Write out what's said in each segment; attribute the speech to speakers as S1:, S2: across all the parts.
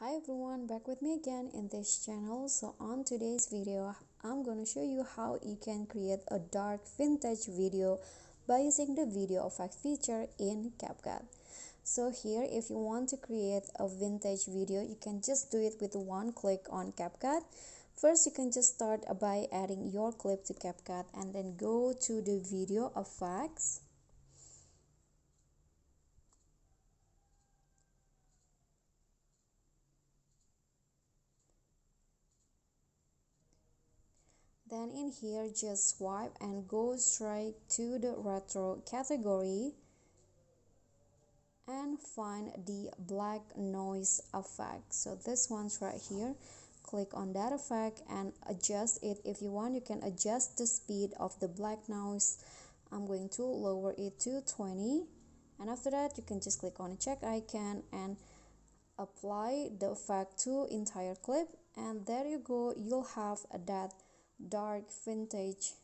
S1: Hi everyone, back with me again in this channel. So on today's video I'm going to show you how you can create a dark vintage video by using the video effect feature in CapCut. So here, if you want to create a vintage video, you can just do it with one click on CapCut. First, you can just start by adding your clip to CapCut and then go to the video effects. Then in here, just swipe and go straight to the retro category and find the black noise effect. So this one's right here. Click on that effect and adjust it. If you want, you can adjust the speed of the black noise. I'm going to lower it to 20, and after that you can just click on the check icon and apply the effect to entire clip, and there you go, you'll have that dark vintage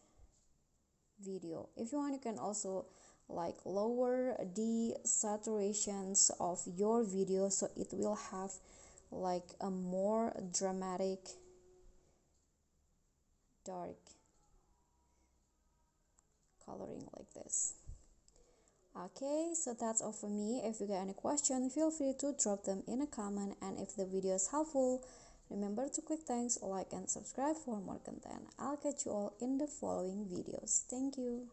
S1: video. If you want, you can also like lower the saturations of your video so it will have like a more dramatic dark coloring like this. Okay, so that's all for me. If you got any question, feel free to drop them in a comment, and if the video is helpful, remember to click thanks, like and subscribe for more content. I'll catch you all in the following videos. Thank you.